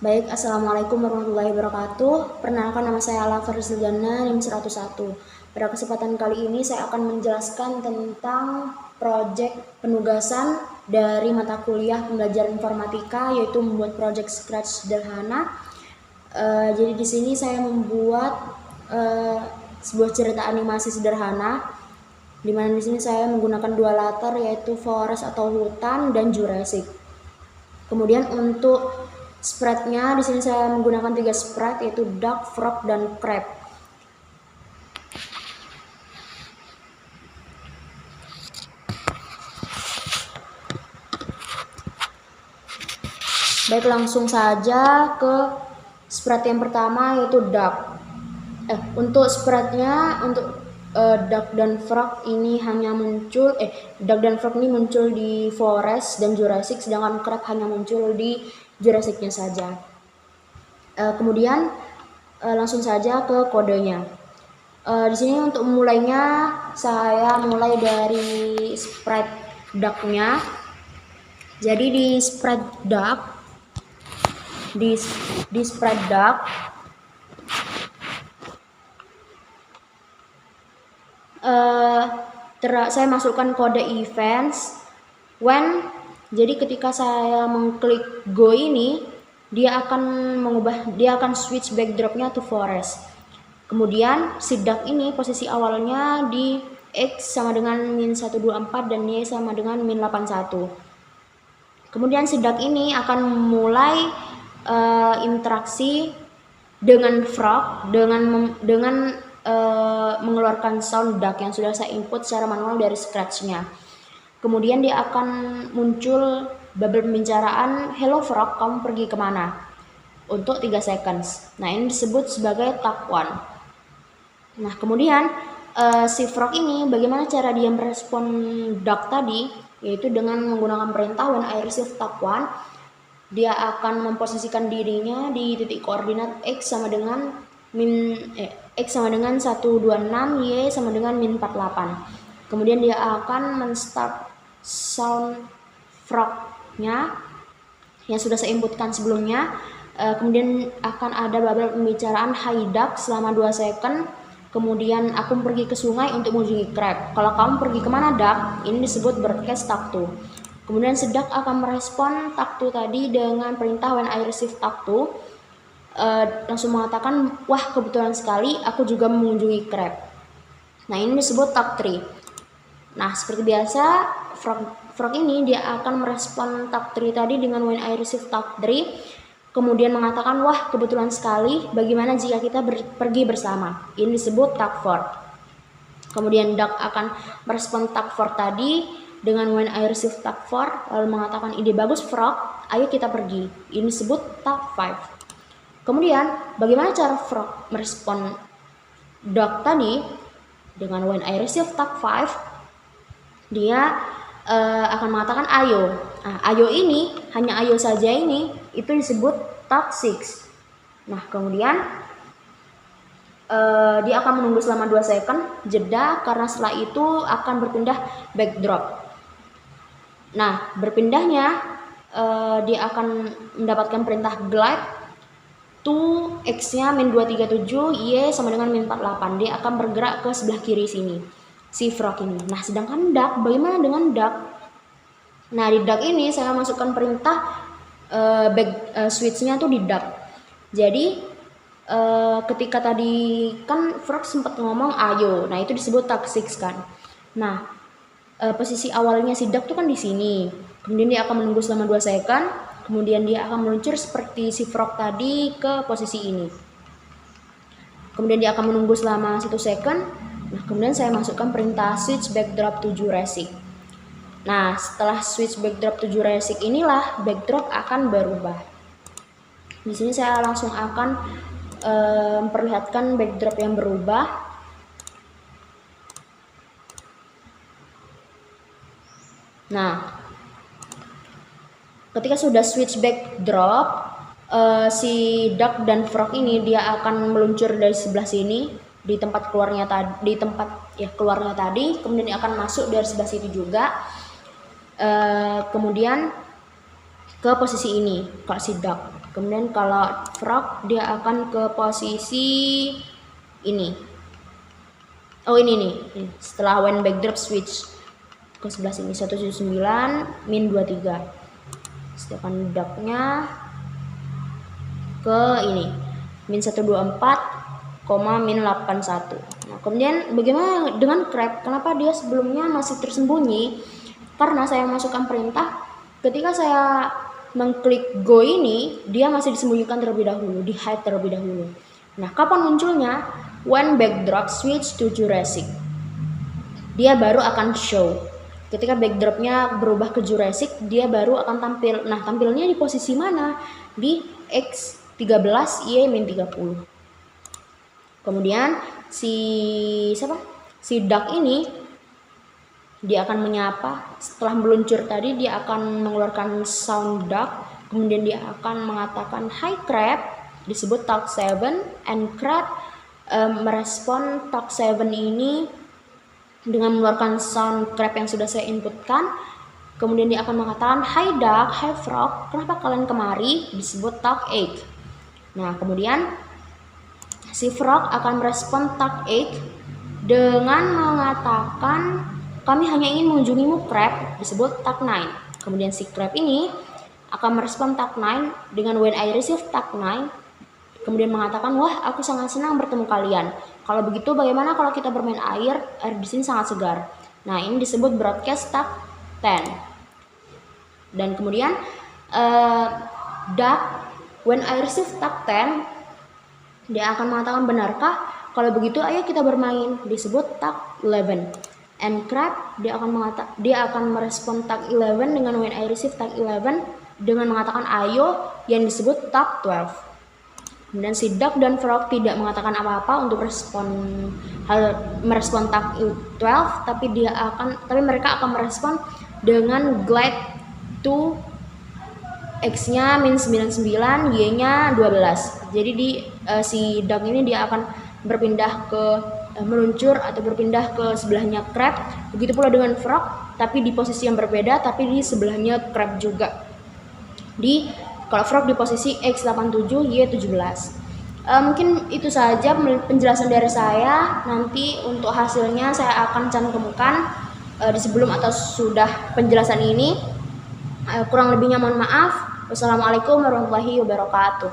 Baik, Assalamualaikum warahmatullahi wabarakatuh. Perkenalkan, nama saya Ala Farzildana, NIM 101. Pada kesempatan kali ini saya akan menjelaskan tentang proyek penugasan dari mata kuliah pembelajaran informatika, yaitu membuat proyek Scratch sederhana. Jadi di sini saya membuat sebuah cerita animasi sederhana, di mana di sini saya menggunakan dua latar, yaitu forest atau hutan dan Jurassic. Kemudian untuk sprite-nya di sini saya menggunakan 3 sprite, yaitu duck, frog, dan crab. Baik, langsung saja ke sprite yang pertama, yaitu duck. Untuk sprite-nya untuk duck dan frog ini hanya muncul duck dan frog ini muncul di forest dan Jurassic, sedangkan crab hanya muncul di Jurassic-nya saja. Kemudian langsung saja ke kodenya. Di sini untuk memulainya saya mulai dari sprite duck-nya. Jadi di sprite duck saya masukkan kode events when. Jadi ketika saya mengklik go ini, dia akan switch backdropnya to forest. Kemudian si duck ini posisi awalnya di X sama dengan -124 dan Y sama dengan -81. Kemudian si duck ini akan mulai interaksi dengan frog dengan mengeluarkan sound duck yang sudah saya input secara manual dari Scratch-nya. Kemudian dia akan muncul bubble pembicaraan, "Hello frog, kamu pergi kemana?" untuk 3 seconds. Nah, ini disebut sebagai tag 1. Nah, kemudian si frog ini bagaimana cara dia merespon duck tadi, yaitu dengan menggunakan perintah when I receive tag 1, dia akan memposisikan dirinya di titik koordinat X sama dengan X sama dengan 126, Y sama dengan -48. Kemudian dia akan men-start sound frog-nya yang sudah saya inputkan sebelumnya. Kemudian akan ada bubble pembicaraan "Hi duck" selama 2 second. Kemudian aku pergi ke sungai untuk mengunjungi crab. Kalau kamu pergi kemana duck? Ini disebut broadcast tag 2. Kemudian si duck akan merespon tag 2 tadi dengan perintah when I receive tag 2. Langsung mengatakan, "Wah, kebetulan sekali aku juga mengunjungi crab." Nah, ini disebut tag 3. Nah, seperti biasa frog ini dia akan merespon tag 3 tadi dengan when I receive tag 3, kemudian mengatakan, "Wah, kebetulan sekali, bagaimana jika kita pergi bersama?" Ini disebut tag 4. Kemudian duck akan merespon tag 4 tadi dengan when I receive tag 4, lalu mengatakan, "Ide bagus frog, ayo kita pergi." Ini disebut tag 5. Kemudian bagaimana cara frog merespon duck tadi? Dengan when I receive tag 5, dia akan mengatakan ayo. Nah, ayo ini, hanya ayo saja ini, itu disebut tag 6. Nah, kemudian dia akan menunggu selama 2 second jeda, karena setelah itu akan berpindah backdrop. Nah, berpindahnya dia akan mendapatkan perintah glide to X-nya -237, Y sama dengan -48. Dia akan bergerak ke sebelah kiri sini, si frog ini. Nah, sedangkan duck, bagaimana dengan duck? Nah, di duck ini saya masukkan perintah switch-nya tuh di duck. Jadi ketika tadi kan frog sempat ngomong ayo, nah itu disebut tag 6 kan. Nah, posisi awalnya si duck tuh kan di sini. Kemudian dia akan menunggu selama 2 second. Kemudian dia akan meluncur seperti si frog tadi ke posisi ini. Kemudian dia akan menunggu selama 1 second. Nah, kemudian saya masukkan perintah switch backdrop to Jurassic. Nah, setelah switch backdrop to Jurassic inilah backdrop akan berubah. Di sini saya langsung akan memperlihatkan backdrop yang berubah. Nah, ketika sudah switch backdrop, si duck dan frog ini dia akan meluncur dari sebelah sini di tempat keluarnya tadi, kemudian dia akan masuk dari sebelah situ juga. Kemudian ke posisi ini kalau si duck. Kemudian kalau frog dia akan ke posisi ini. Oh ini nih, setelah when backdrop switch ke sebelah sini 179 min 23. Sedangkan ducknya ke ini min 124, min 81. Nah, kemudian bagaimana dengan crab? Kenapa dia sebelumnya masih tersembunyi? Karena saya masukkan perintah ketika saya mengklik go ini, dia masih disembunyikan terlebih dahulu, di hide terlebih dahulu. Nah, kapan munculnya? When backdrop switch to Jurassic. Dia baru akan show. Ketika backdropnya berubah ke Jurassic, dia baru akan tampil. Nah, tampilnya di posisi mana? Di X13 Y-30. Kemudian si duck ini dia akan menyapa. Setelah meluncur tadi dia akan mengeluarkan sound duck, kemudian dia akan mengatakan hi crab, disebut talk 7, and crab merespon talk 7 ini dengan mengeluarkan sound crab yang sudah saya inputkan. Kemudian dia akan mengatakan hi duck, hi frog, kenapa kalian kemari, disebut talk 8. Nah, kemudian si frog akan merespon talk 8 dengan mengatakan kami hanya ingin mengunjungimu crab, disebut talk 9. Kemudian si crab ini akan merespon talk 9 dengan when I receive talk 9, kemudian mengatakan wah aku sangat senang bertemu kalian. Kalau begitu bagaimana kalau kita bermain air? Air di sini sangat segar. Nah, ini disebut broadcast talk 10. Dan kemudian duck when I receive talk 10, dia akan mengatakan benarkah? Kalau begitu ayo kita bermain, disebut talk 11. And crab dia akan merespon talk 11 dengan when I receive talk 11 dengan mengatakan ayo yang disebut talk 12. Kemudian si duck dan frog tidak mengatakan apa-apa untuk merespon talk 12, tapi mereka akan merespon dengan glide to X-nya min 99, Y-nya 12. Jadi si duck ini dia akan berpindah ke meluncur atau berpindah ke sebelahnya crab. Begitu pula dengan frog, tapi di posisi yang berbeda, tapi di sebelahnya crab juga. Kalau frog di posisi X87, Y17. Mungkin itu saja penjelasan dari saya. Nanti untuk hasilnya saya akan cantumkan di sebelum atau sudah penjelasan ini. Kurang lebihnya mohon maaf. Wassalamualaikum warahmatullahi wabarakatuh.